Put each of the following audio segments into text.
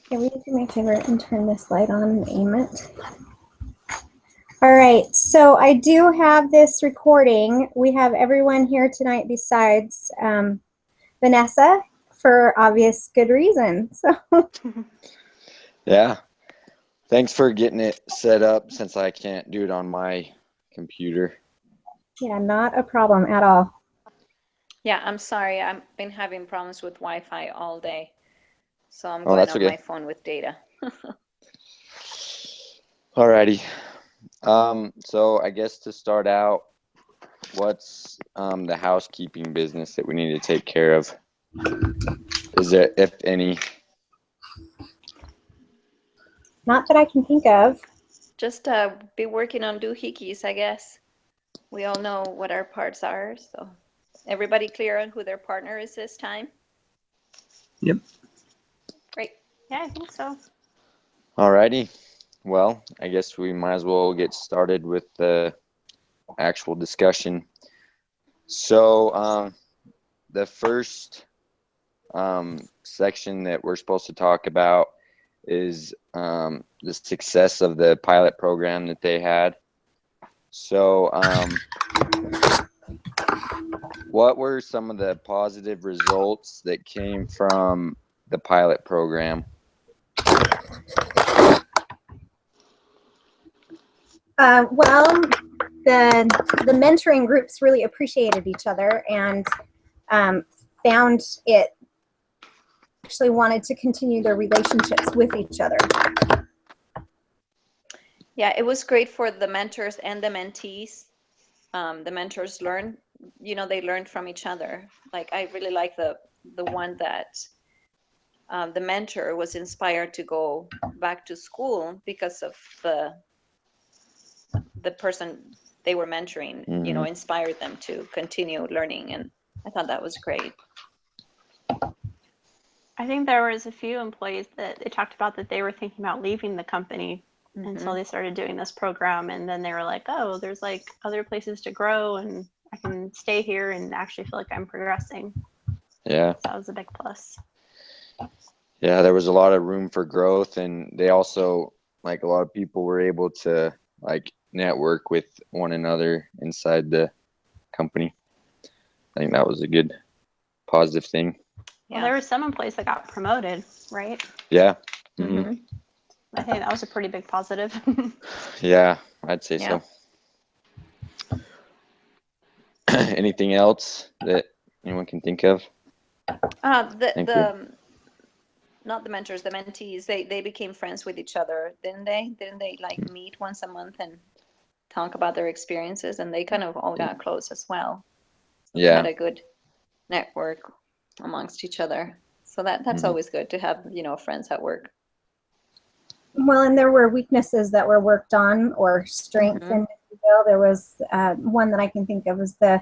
Can we do me a favor and turn this light on and aim it? All right, so I do have this recording. We have everyone here tonight besides Vanessa for obvious good reasons. So. Yeah. Thanks for getting it set up since I can't do it on my computer. Yeah, not a problem at all. Yeah, I'm sorry. I've been having problems with Wi-Fi all day. So I'm Oh, going that's on okay. my phone with data. Alrighty. So I guess to start out, what's the housekeeping business that we need to take care of? Is there, if any? Not that I can think of. Just be working on doohickeys, I guess. We all know what our parts are, so everybody clear on who their partner is this time? Yep. Great. Yeah, I think so. Alrighty. Well, I guess we might as well get started with the actual discussion. So the first section that we're supposed to talk about is the success of the pilot program that they had. So what were some of the positive results that came from the pilot program? Well, the mentoring groups really appreciated each other and found it actually wanted to continue their relationships with each other. Yeah, it was great for the mentors and the mentees. The mentors learned, they learned from each other. Like I really like the one that the mentor was inspired to go back to school because of the person they were mentoring, inspired them to continue learning. And I thought that was great. I think there was a few employees that they talked about that they were thinking about leaving the company until they started doing this program. And then they were like, oh, there's like other places to grow and I can stay here and actually feel like I'm progressing. Yeah. So that was a big plus. Yeah, there was a lot of room for growth, and they also, like, a lot of people were able to, like, network with one another inside the company. I think that was a good positive thing. Well, there were some employees that got promoted, right? Yeah. Mm-hmm. I think that was a pretty big positive. Yeah, I'd say so. Anything else that anyone can think of? Not the mentors, the mentees, they became friends with each other, didn't they? Didn't they like meet once a month and talk about their experiences? And they kind of all got close as well. So Yeah. They had a good network amongst each other. So that's always good to have, friends at work. Well, and there were weaknesses that were worked on or strengthened. There was one that I can think of was the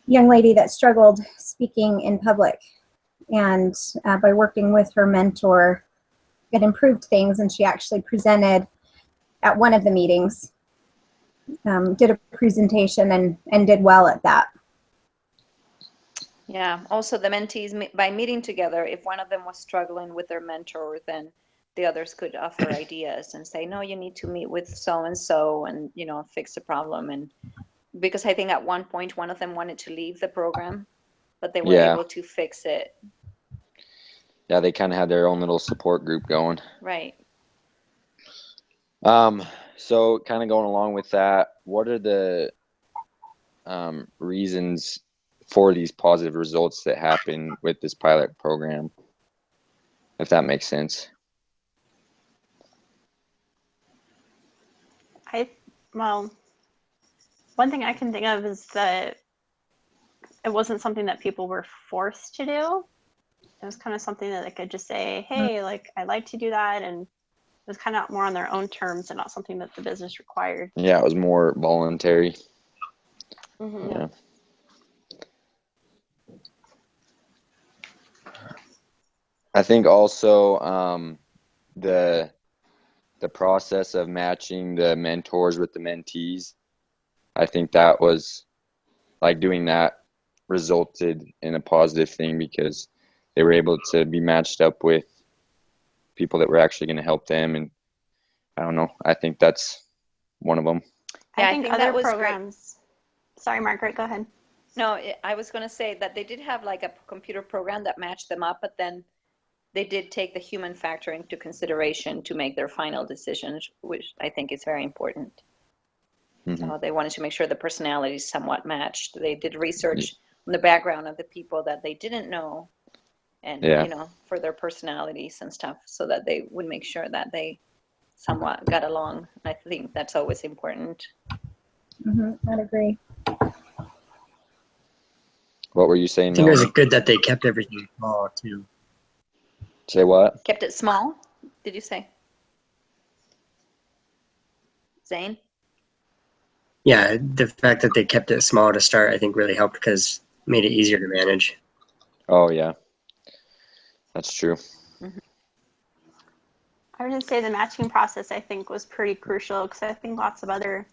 young lady that struggled speaking in public. And by working with her mentor, it improved things, and she actually presented at one of the meetings, did a presentation and did well at that. Yeah, also the mentees, by meeting together, if one of them was struggling with their mentor, then the others could offer ideas and say, no, you need to meet with so-and-so and, fix the problem. And because I think at one point, one of them wanted to leave the program, but they were able to fix it. Yeah, they kind of had their own little support group going. Right. So kind of going along with that, what are the reasons for these positive results that happen with this pilot program, if that makes sense? Well, one thing I can think of is that it wasn't something that people were forced to do. It was kind of something that they could just say, hey, like, I'd like to do that. And it was kind of more on their own terms and not something that the business required. Yeah, it was more voluntary. Yeah. I think also the process of matching the mentors with the mentees, I think that was, like, doing that resulted in a positive thing because they were able to be matched up with people that were actually going to help them. And I don't know, I think that's one of them. Yeah, I I think think other that was great. programs. Sorry, Margaret, go ahead. No, I was going to say that they did have like a computer program that matched them up, but then they did take the human factor into consideration to make their final decisions, which I think is very important. Mm-hmm. They wanted to make sure the personalities somewhat matched. They did research on the background of the people that they didn't know, and Yeah. for their personalities and stuff, so that they would make sure that they somewhat got along. I think that's always important. I'd agree. What were you saying, I think it was Melanie? good that they kept everything small too. Say what? Kept it small, did you say? Zane? Yeah, the fact that they kept it small to start, I think really helped because it made it easier to manage. Oh yeah, that's true. I would just say the matching process, I think, was pretty crucial because I think lots of other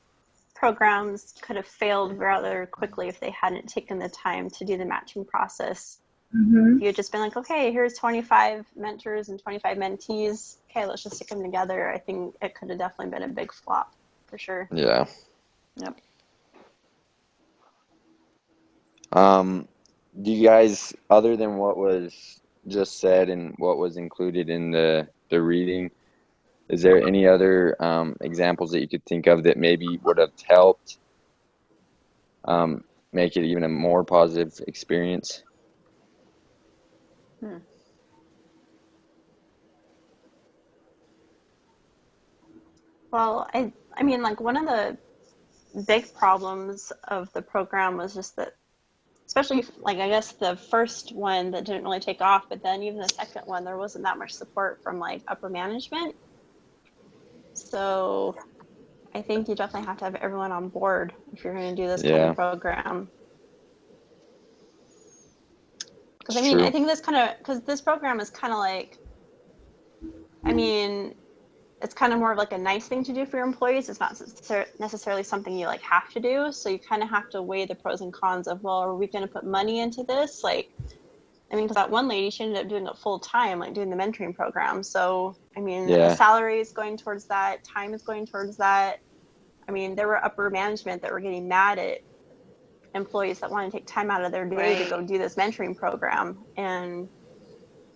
programs could have failed rather quickly if they hadn't taken the time to do the matching process. If you had just been like, okay, here's 25 mentors and 25 mentees. Okay, let's just stick them together. I think it could have definitely been a big flop for sure. Yeah. Yep. Do you guys, other than what was just said and what was included in the reading, is there any other examples that you could think of that maybe would have helped make it even a more positive experience? Well, I mean, like one of the big problems of the program was just that, especially like I guess the first one that didn't really take off, but then even the second one, there wasn't that much support from like upper management. So I think you definitely have to have everyone on board if you're going to do this kind Yeah. of program. Because I It's mean, true. I think because this program is kind of like, I mean, it's kind of more of like a nice thing to do for your employees. It's not necessarily something you like have to do. So you kind of have to weigh the pros and cons of, well, are we going to put money into this? Like, I mean, because that one lady, she ended up doing it full time, like doing the mentoring program. So, I mean, Yeah. a salary is going towards that, time is going towards that. I mean, there were upper management that were getting mad at employees that want to take time out of their day to go do this mentoring program. And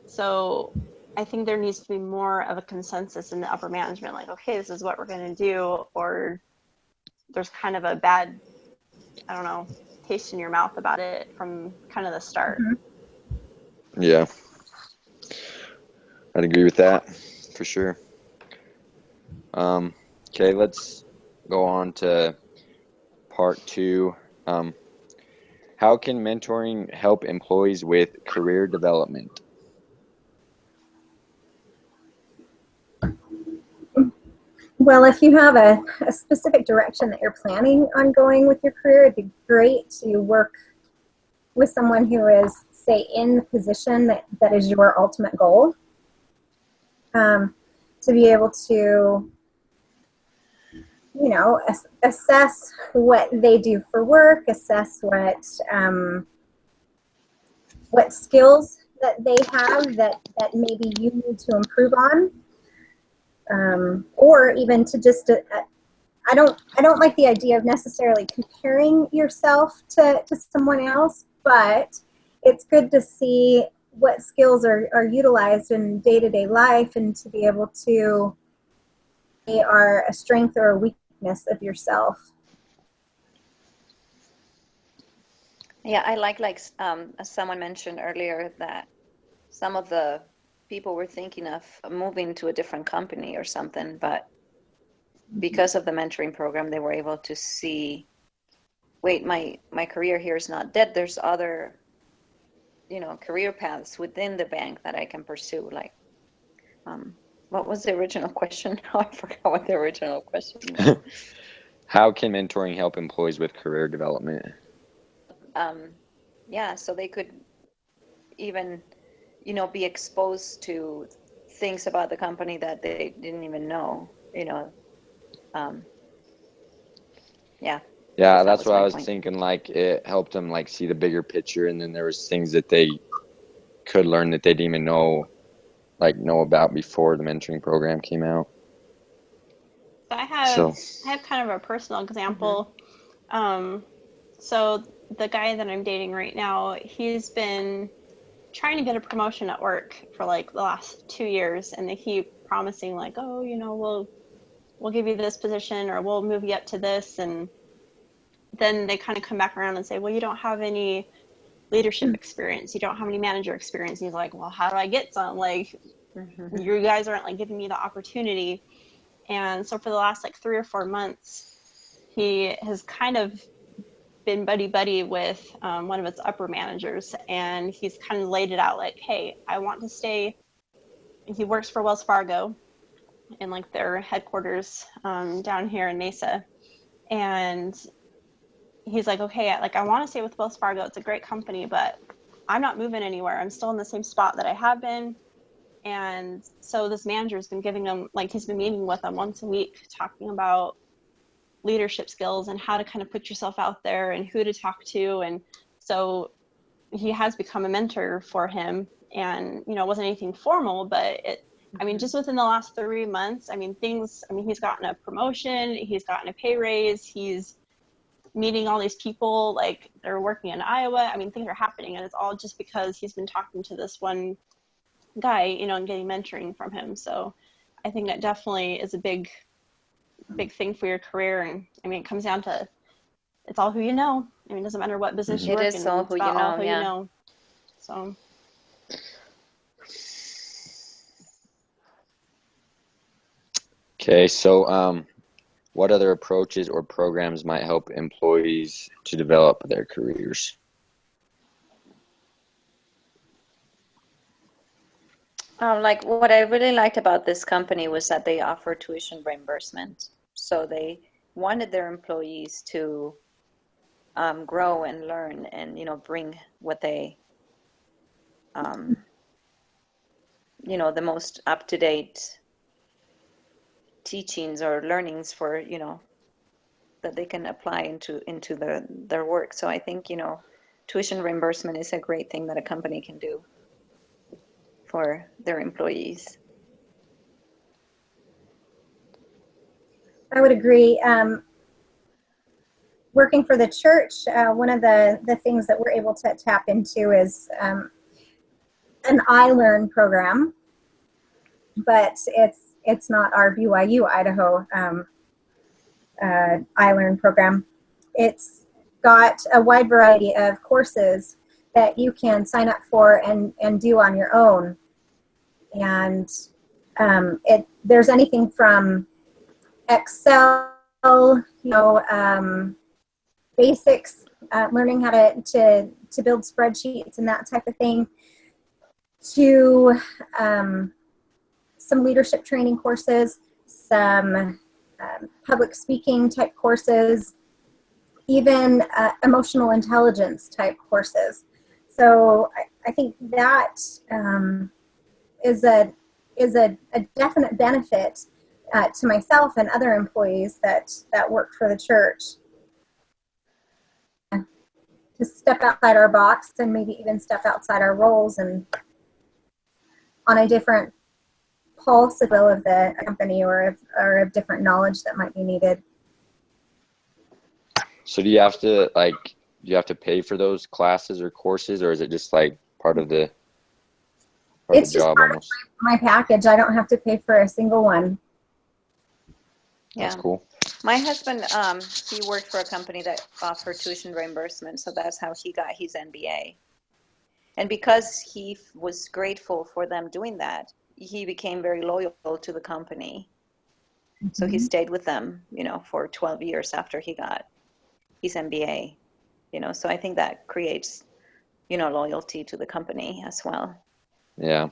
so I think there needs to be more of a consensus in the upper management, like, okay, this is what we're going to do, or there's kind of a bad, I don't know, taste in your mouth about it from kind of the start. Yeah. I'd agree with that for sure. Okay, let's go on to part 2. How can mentoring help employees with career development? Well, if you have a specific direction that you're planning on going with your career, it'd be great to work with someone who is, say, in the position that is your ultimate goal. To be able to, assess what they do for work, assess what skills that they have that maybe you need to improve on. Or even to just, I don't like the idea of necessarily comparing yourself to someone else, but it's good to see what skills are utilized in day-to-day life and to be able to, they are a strength or a weakness of yourself. Yeah, I like as someone mentioned earlier that some of the people were thinking of moving to a different company or something, but because of the mentoring program, they were able to see, wait, my career here is not dead. There's other, career paths within the bank that I can pursue. Like, what was the original question? Oh, I forgot what the original question was. How can mentoring help employees with career development? Yeah, so they could even, be exposed to things about the company that they didn't even know, yeah. Yeah, That that's was what my I was point. thinking. Like, it helped them like see the bigger picture, and then there was things that they could learn that they didn't even know like know about before the mentoring program came out. So I have kind of a personal example. So the guy that I'm dating right now, he's been trying to get a promotion at work for like the last 2 years, and they keep promising like, oh, you know, we'll give you this position or we'll move you up to this, and then they kind of come back around and say, well, you don't have any leadership experience, you don't have any manager experience. And he's like, well, how do I get some? Like, you guys aren't like giving me the opportunity. And so for the last like 3 or 4 months, he has kind of been buddy with one of its upper managers, and he's kind of laid it out like, hey, I want to stay. He works for Wells Fargo in like their headquarters down here in Mesa, and he's like, okay, I want to stay with Wells Fargo. It's a great company, but I'm not moving anywhere. I'm still in the same spot that I have been. And so this manager's been giving him, like, he's been meeting with him once a week, talking about leadership skills and how to kind of put yourself out there and who to talk to. And so he has become a mentor for him. And, you know, it wasn't anything formal, but I mean, just within the last 3 months, he's gotten a promotion, he's gotten a pay raise, he's meeting all these people, like, they're working in Iowa. I mean, things are happening, and it's all just because he's been talking to this one guy, you know, and getting mentoring from him. So I think that definitely is a big thing for your career. And I mean, it comes down to, it's all who you know. I mean, it doesn't matter what business you work in. It is all who you know, all who you know. So. Okay, so what other approaches or programs might help employees to develop their careers? Like, what I really liked about this company was that they offer tuition reimbursement. So they wanted their employees to grow and learn and, you know, bring what they, you know, the most up-to-date teachings or learnings for, you know, that they can apply into their work. So I think, you know, tuition reimbursement is a great thing that a company can do for their employees. I would agree. Working for the church, one of the things that we're able to tap into is an iLearn program, but it's not our BYU Idaho iLearn program. It's got a wide variety of courses that you can sign up for and do on your own. And there's anything from Excel, you know, basics, learning how to build spreadsheets and that type of thing, to some leadership training courses, some public speaking type courses, even emotional intelligence type courses. So I think that is a definite benefit to myself and other employees that work for the church. To step outside our box and maybe even step outside our roles and on a different pulse, if you will, of the company or of different knowledge that might be needed. So do you have to pay for those classes or courses, or is it just like part of the It's just job part almost? of my package. I don't have to pay for a single one. Yeah. That's cool. My husband, he worked for a company that offered tuition reimbursement, so that's how he got his MBA. And because he was grateful for them doing that, he became very loyal to the company. So he stayed with them, you know, for 12 years after he got his MBA, you know. So I think that creates, you know, loyalty to the company as well. Yeah.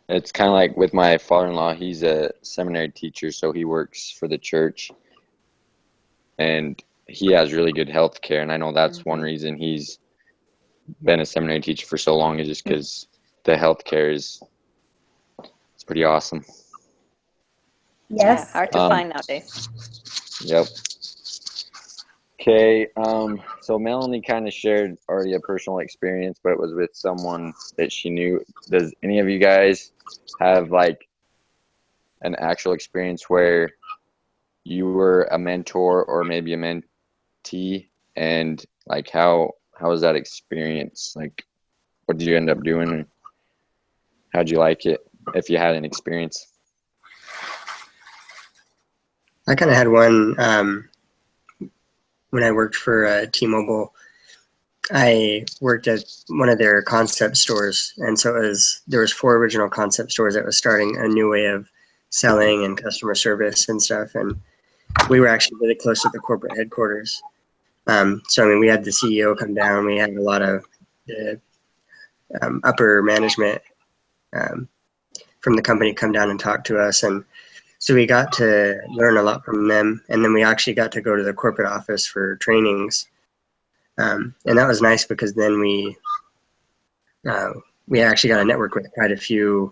It's kind of like with my father-in-law, he's a seminary teacher, so he works for the church, and he has really good health care. And I know that's one reason he's been a seminary teacher for so long, is just because the health care it's pretty awesome. Yes. Yeah, hard to find nowadays. Yep. Okay, so Melanie kind of shared already a personal experience, but it was with someone that she knew. Does any of you guys have like an actual experience where you were a mentor or maybe a mentee, and like how was that experience? Like, what did you end up doing, and how'd you like it if you had an experience? I kind of had one when I worked for T-Mobile. I worked at one of their concept stores, and so there was 4 original concept stores that was starting a new way of selling and customer service and stuff, and we were actually really close to the corporate headquarters. So I mean, we had the CEO come down, we had a lot of the upper management from the company come down and talk to us, and so we got to learn a lot from them, and then we actually got to go to the corporate office for trainings. And that was nice because then we actually got to network with quite a few,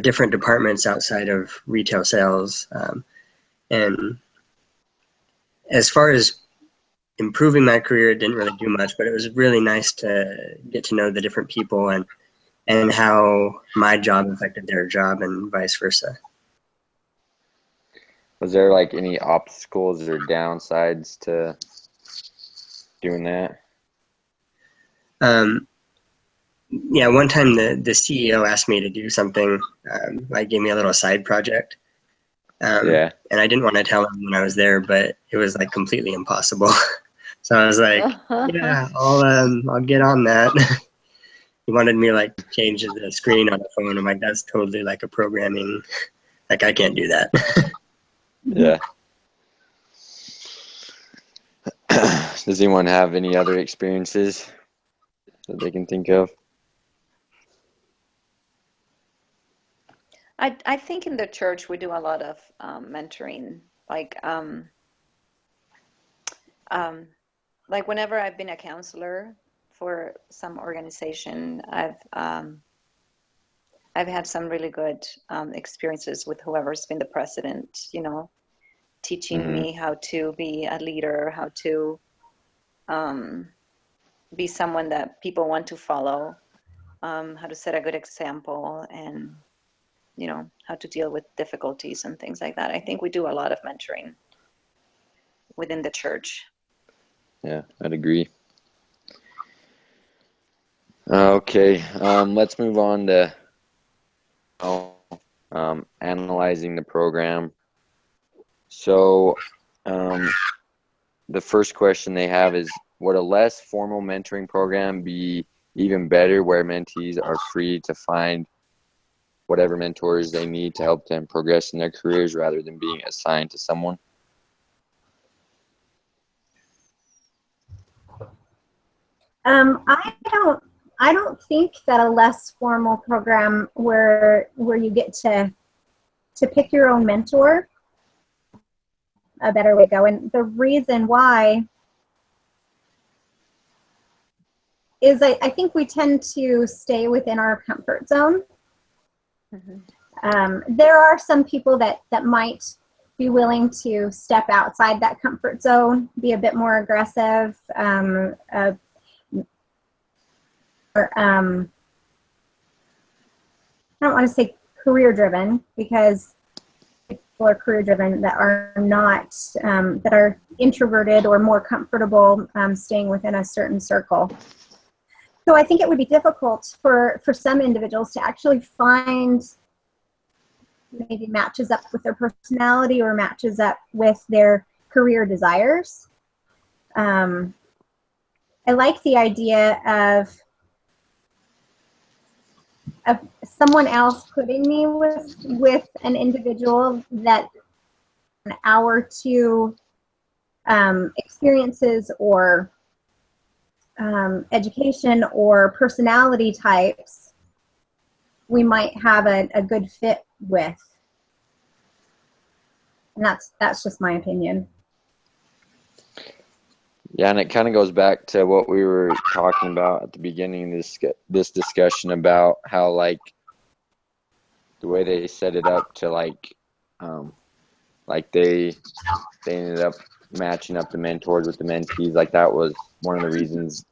different departments outside of retail sales. And as far as improving my career, it didn't really do much, but it was really nice to get to know the different people and how my job affected their job and vice versa. Was there like any obstacles or downsides to doing that? Yeah, one time the CEO asked me to do something, like gave me a little side project. Yeah. And I didn't want to tell him when I was there, but it was like completely impossible. So I was like, yeah, I'll get on that. He wanted me to like change the screen on the phone. I'm like, that's totally like a programming, like I can't do that. Yeah. Does anyone have any other experiences that they can think of? I think in the church we do a lot of mentoring, like whenever I've been a counselor for some organization, I've had some really good experiences with whoever's been the president, teaching me how to be a leader, how to be someone that people want to follow, how to set a good example, and how to deal with difficulties and things like that. I think we do a lot of mentoring within the church. Yeah, I'd agree. Okay, let's move on to analyzing the program. So the first question they have is, would a less formal mentoring program be even better, where mentees are free to find whatever mentors they need to help them progress in their careers rather than being assigned to someone? I don't think that a less formal program where you get to pick your own mentor a better way to go. And the reason why is I think we tend to stay within our comfort zone. There are some people that might be willing to step outside that comfort zone, be a bit more aggressive, I don't want to say career driven, because people are career driven that are not, that are introverted or more comfortable staying within a certain circle. So I think it would be difficult for some individuals to actually find maybe matches up with their personality or matches up with their career desires. I like the idea of someone else putting me with an individual that an hour to experiences or education or personality types we might have a good fit with. And that's just my opinion. Yeah, and it kind of goes back to what we were talking about at the beginning of this discussion about how, like, the way they set it up to like they ended up matching up the mentors with the mentees. Like that was one of the reasons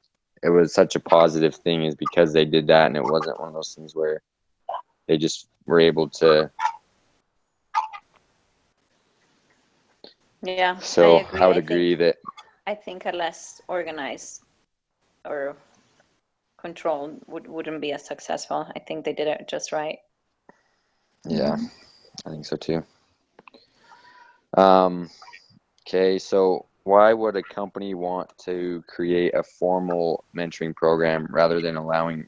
it was such a positive thing, is because they did that, and it wasn't one of those things where they just were able to. Yeah, So agree. I would agree that. I think a less organized or controlled wouldn't be as successful. I think they did it just right. Yeah, I think so too. Okay, so why would a company want to create a formal mentoring program rather than allowing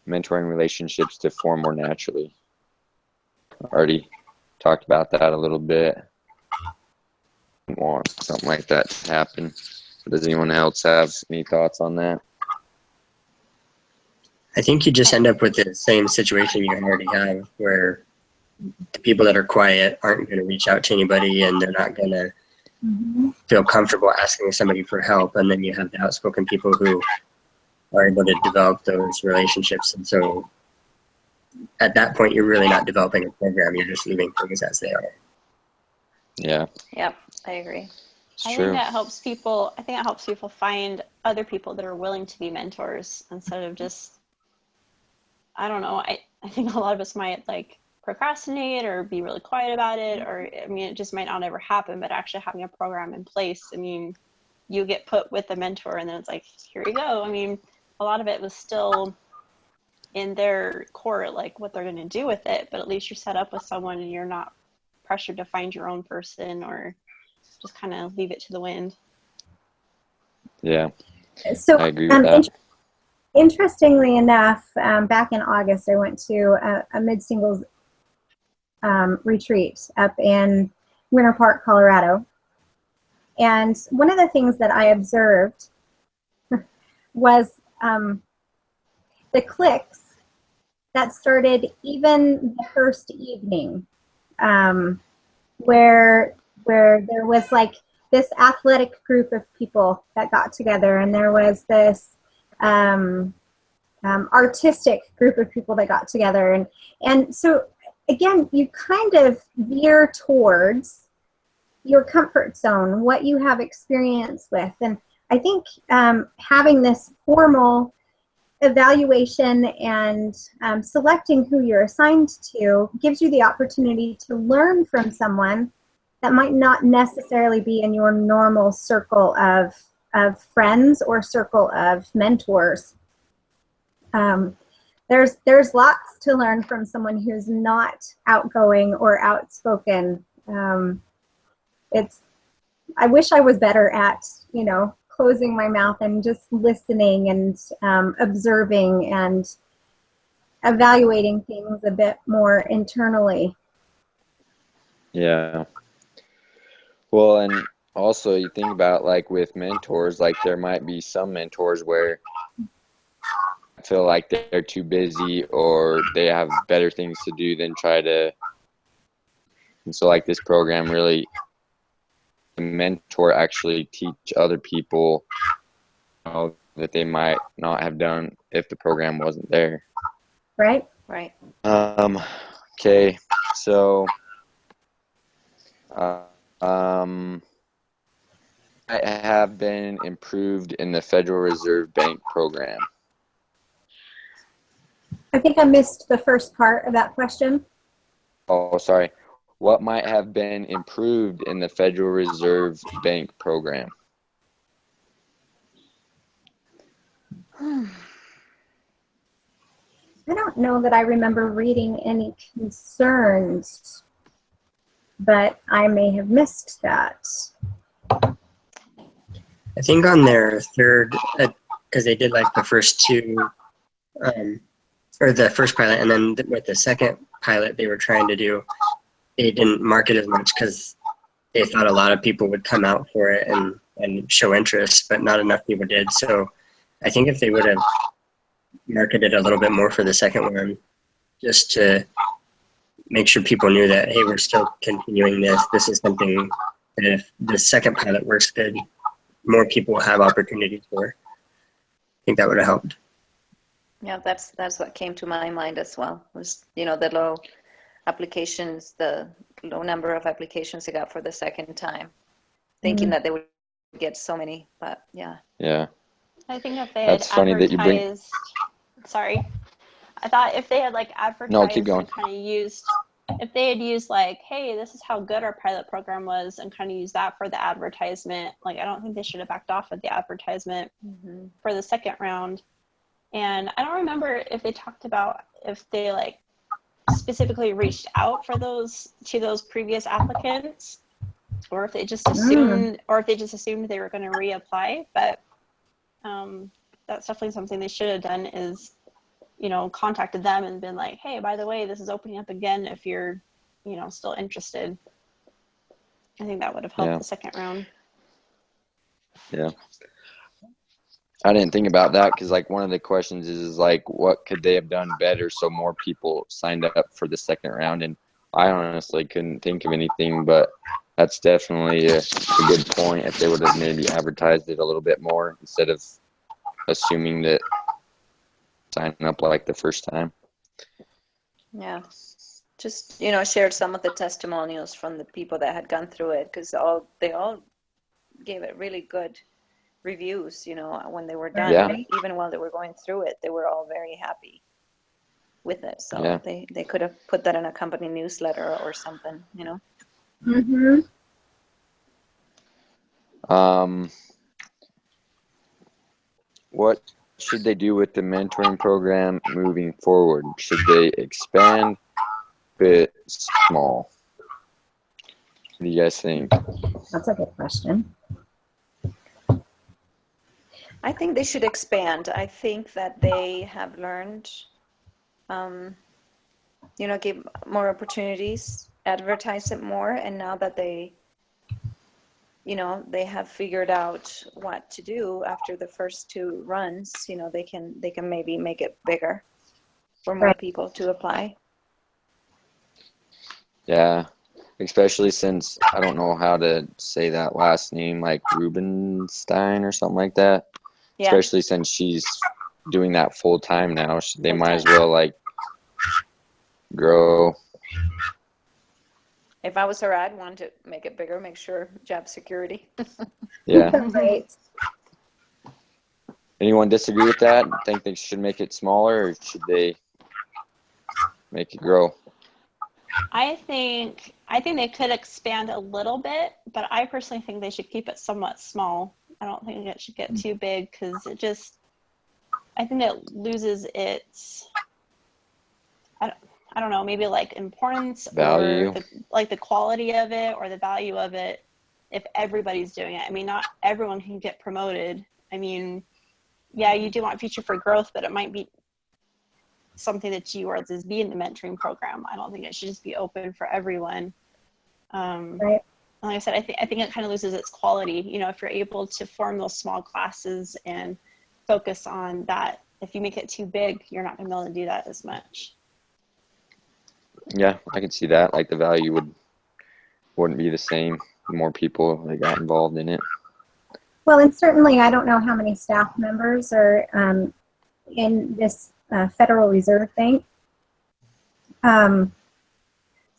mentoring relationships to form more naturally? Already talked about that a little bit. Want something like that to happen. Does anyone else have any thoughts on that? I think you just end up with the same situation you already have, where the people that are quiet aren't going to reach out to anybody, and they're not going to feel comfortable asking somebody for help. And then you have the outspoken people who are able to develop those relationships. And so at that point, you're really not developing a program. You're just leaving things as they are. Yeah. Yep, I agree. It's I true. think that helps people. I think it helps people find other people that are willing to be mentors instead of just, I don't know. I think a lot of us might like procrastinate or be really quiet about it, or I mean, it just might not ever happen. But actually having a program in place, I mean, you get put with a mentor, and then it's like, here you go. I mean, a lot of it was still in their core, like what they're going to do with it. But at least you're set up with someone, and you're not pressured to find your own person or just kind of leave it to the wind. Yeah, So I agree with that. interestingly enough, back in August, I went to a mid-singles retreat up in Winter Park, Colorado. And one of the things that I observed was the cliques that started even the first evening, where there was like this athletic group of people that got together, and there was this artistic group of people that got together, and so again, you kind of veer towards your comfort zone, what you have experience with. And I think having this formal evaluation and selecting who you're assigned to gives you the opportunity to learn from someone that might not necessarily be in your normal circle of friends or circle of mentors. There's lots to learn from someone who's not outgoing or outspoken. I wish I was better at, closing my mouth and just listening and observing and evaluating things a bit more internally. Yeah. Well, and also you think about like with mentors, like there might be some mentors where I feel like they're too busy or they have better things to do than try to. And so like this program really, the mentor actually teach other people that they might not have done if the program wasn't there. Right? Right. Okay, so I have been improved in the Federal Reserve Bank program. I think I missed the first part of that question. Oh, sorry. What might have been improved in the Federal Reserve Bank program? I don't know that I remember reading any concerns, but I may have missed that. I think on their third, because they did like the first two, or the first pilot, and then with the second pilot they were trying to do, they didn't market as much because they thought a lot of people would come out for it and show interest, but not enough people did. So I think if they would have marketed a little bit more for the second one, just to make sure people knew that, hey, we're still continuing this. This is something that if the second pilot works good, more people will have opportunities for. I think that would have helped. Yeah, that's what came to my mind as well, was, the low applications, the low number of applications I got for the second time. thinking that they would get so many, but yeah. Yeah. I think if they had That's funny that you bring. advertised, sorry, I thought if they had like No, keep advertised going. and kind of used, if they had used like, hey, this is how good our pilot program was, and kind of used that for the advertisement, like I don't think they should have backed off of the advertisement for the second round. And I don't remember if they talked about if they like specifically reached out for those previous applicants, or if they just assumed they were going to reapply. But that's definitely something they should have done, is contacted them and been like, hey, by the way, this is opening up again if you're still interested. I think that would have helped the second round. Yeah. I didn't think about that, because like one of the questions is like, what could they have done better so more people signed up for the second round? And I honestly couldn't think of anything, but that's definitely a good point. If they would have maybe advertised it a little bit more instead of assuming that signing up like the first time. Yeah, just shared some of the testimonials from the people that had gone through it, because they all gave it really good reviews, when they were done. Yeah. Even while they were going through it, they were all very happy with it. So Yeah. they could have put that in a company newsletter or something, What should they do with the mentoring program moving forward? Should they expand, bit small? What do you guys think? That's a good question. I think they should expand. I think that they have learned, give more opportunities, advertise it more, and now that they have figured out what to do after the first two runs, they can maybe make it bigger for more people to apply. Yeah, especially since I don't know how to say that last name, like Rubenstein or something like that. Yeah. Especially since she's doing that full time now, they might as well like grow. If I was her, I'd want to make it bigger, make sure job security. Yeah. Right. Anyone disagree with that? Think they should make it smaller, or should they make it grow? I think they could expand a little bit, but I personally think they should keep it somewhat small. I don't think it should get too big, because I think it loses its, I don't know, maybe like importance, value, or the quality of it, or the value of it, if everybody's doing it. I mean, not everyone can get promoted. I mean, yeah, you do want future for growth, but it might be something that is be in the mentoring program. I don't think it should just be open for everyone. Right. Like I said, I think it kind of loses its quality. If you're able to form those small classes and focus on that, if you make it too big, you're not going to be able to do that as much. Yeah, I can see that. Like the value wouldn't be the same. The more people that got involved in it. Well, and certainly I don't know how many staff members are in this Federal Reserve Bank.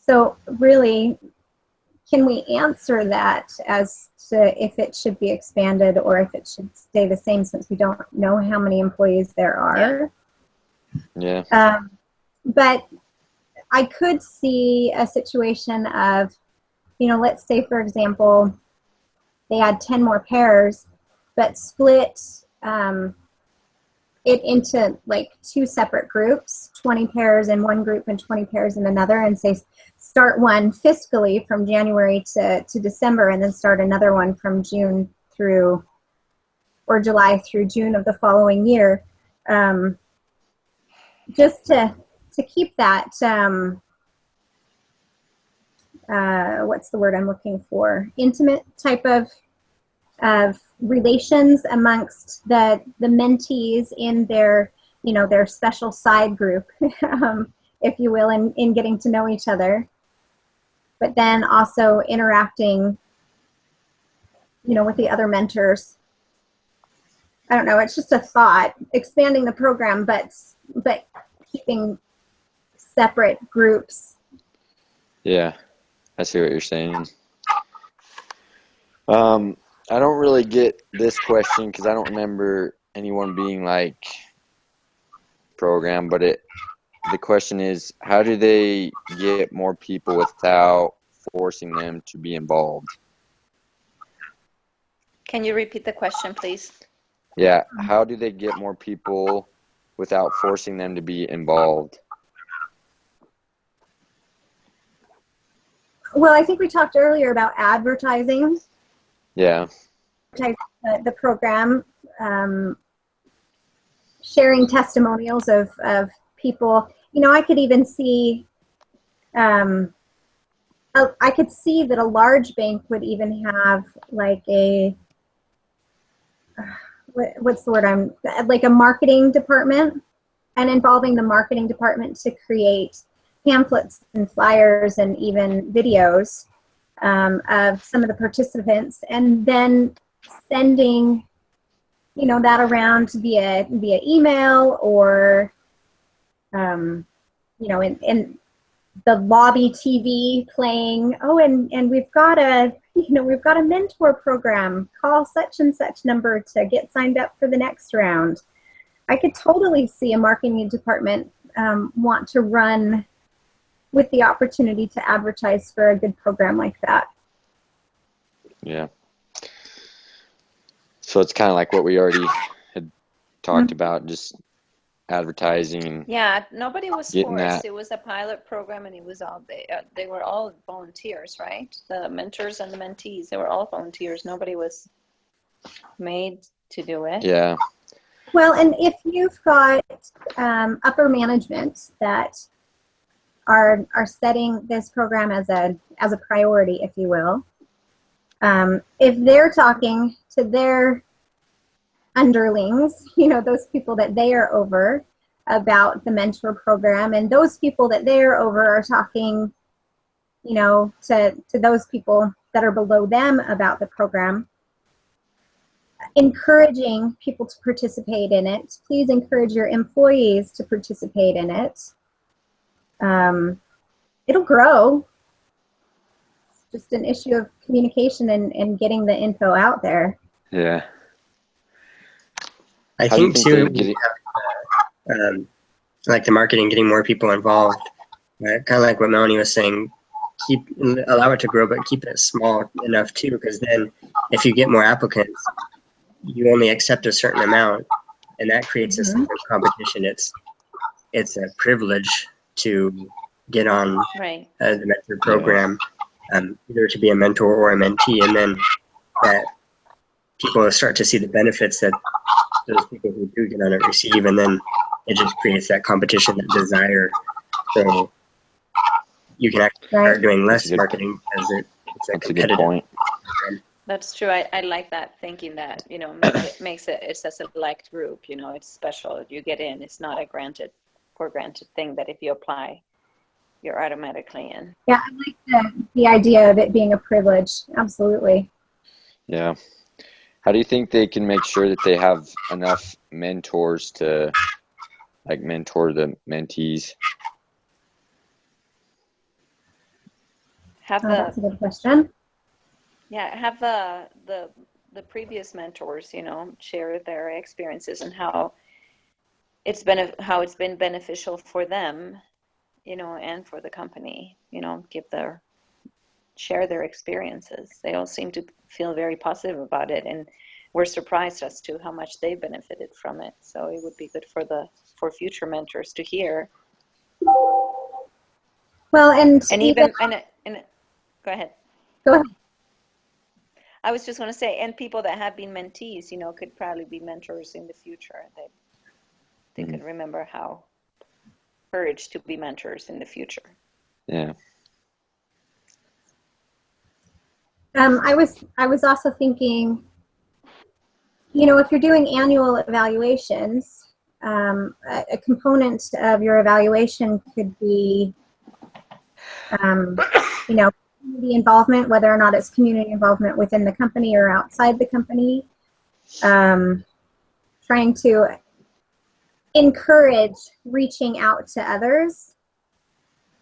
So really, can we answer that as to if it should be expanded or if it should stay the same, since we don't know how many employees there are? Yeah. But I could see a situation of, let's say, for example, they had 10 more pairs, but split it into like two separate groups, 20 pairs in one group and 20 pairs in another, and say start one fiscally from January to December, and then start another one from July through June of the following year, just to keep that, what's the word I'm looking for? Intimate type of relations amongst the mentees in their, their special side group, if you will, in getting to know each other, but then also interacting, with the other mentors. I don't know, it's just a thought, expanding the program, but keeping separate groups. Yeah, I see what you're saying. I don't really get this question because I don't remember anyone being like programmed, but the question is, how do they get more people without forcing them to be involved? Can you repeat the question, please? Yeah, how do they get more people without forcing them to be involved? Well, I think we talked earlier about advertising. Yeah. The program, sharing testimonials of people. I could even see, I could see that a large bank would even have like what's the word, like a marketing department, and involving the marketing department to create pamphlets and flyers and even videos of some of the participants, and then sending that around via email, or in the lobby TV playing, and we've got a mentor program, call such and such number to get signed up for the next round. I could totally see a marketing department want to run with the opportunity to advertise for a good program like that. Yeah. So it's kind of like what we already had talked about, just advertising. Yeah, nobody was Getting forced. that. It was a pilot program, and it was all they were all volunteers, right? The mentors and the mentees, they were all volunteers. Nobody was made to do it. Yeah. Well, and if you've got upper management that are setting this program as a priority, if you will, if they're talking to their underlings, those people that they are over, about the mentor program, and those people that they're over are talking, to those people that are below them about the program, encouraging people to participate in it. Please encourage your employees to participate in it. It'll grow. It's just an issue of communication and getting the info out there. Yeah. I How do you think think too, they get it? like the marketing, getting more people involved. Kind of like what Melanie was saying, allow it to grow, but keep it small enough too, because then if you get more applicants, you only accept a certain amount, and that creates a sense of competition. It's a privilege to get on Right. the mentor program, either to be a mentor or a mentee, and then that people start to see the benefits that those people who do get on it receive, and then it just creates that competition, that desire. So you can actually start doing less marketing because it's a That's a competitive. good point. That's true. I like that, thinking that, makes it's a select group, it's special. You get in. It's not a granted thing that if you apply, you're automatically in. Yeah, I like the idea of it being a privilege. Absolutely. Yeah. How do you think they can make sure that they have enough mentors to like mentor the mentees? That's a good question. Yeah, have the previous mentors, share their experiences and how it's been beneficial for them, and for the company, share their experiences. They all seem to feel very positive about it, and we're surprised as to how much they benefited from it. So it would be good for future mentors to hear. Well, and even go ahead. Go ahead. I was just going to say, and people that have been mentees, could probably be mentors in the future. They could remember how courage to be mentors in the future. Yeah. I was also thinking, if you're doing annual evaluations, a component of your evaluation could be, community involvement, whether or not it's community involvement within the company or outside the company. Trying to encourage reaching out to others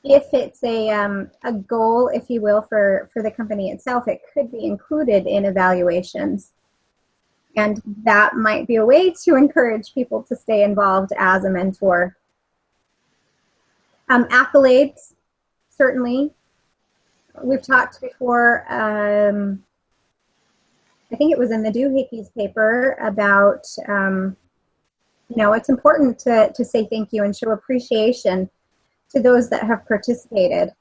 if it's a goal, if you will, for the company itself, it could be included in evaluations. And that might be a way to encourage people to stay involved as a mentor. Accolades, certainly. We've talked before, I think it was in the Doohickeys paper about, it's important to say thank you and show appreciation to those that have participated.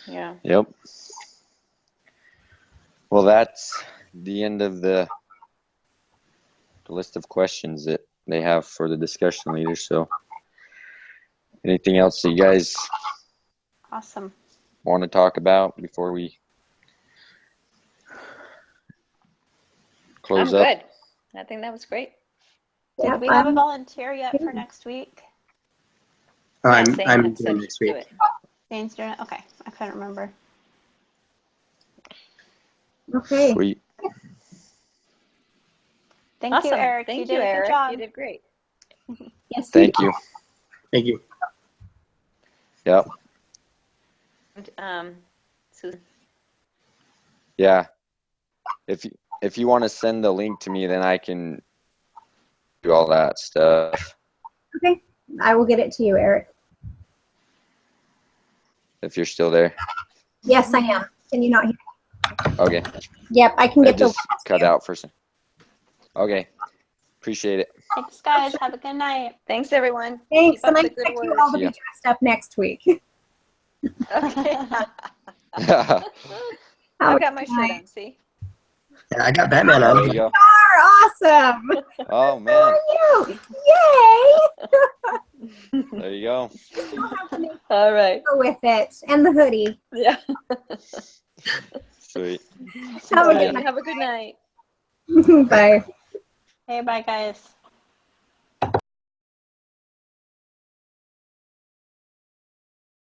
Yeah. Yep. Well, that's the end of the list of questions that they have for the discussion leaders. So anything else that you guys Awesome. want to talk about before we close I'm up? good. I think that was great. Did we have a volunteer yet for next week? Oh, Yeah, I'm Zane I'm had said doing he'd next do week. it. Jane's doing it? Okay. I couldn't remember. Okay. Sweet. Thank Awesome. you, Eric. Thank you you, did a good Eric. job. You did great. Yes, Thank you. Thank you. Yep. Susan. Yeah. If you want to send the link to me, then I can do all that stuff. Okay. I will get it to you, Eric. If you're still there. Yes, I am. Can you not hear? Okay. Yep, I can It get the just cut out for some. Okay. Appreciate it. Thanks, guys. Have a good night. Thanks, everyone. Thanks, Keep and up I the good expect you work. all to be Yeah. dressed up next week. Okay. Have I've a got my good shirt night. on, see? Yeah, I got Batman There on. you go. Are awesome. Oh How man. are you? Yay! There you go. You'll have to make All right. go with it and the hoodie. Yeah. Sweet. Have a Bye. good Have a good night. night. Bye. Hey, bye, guys.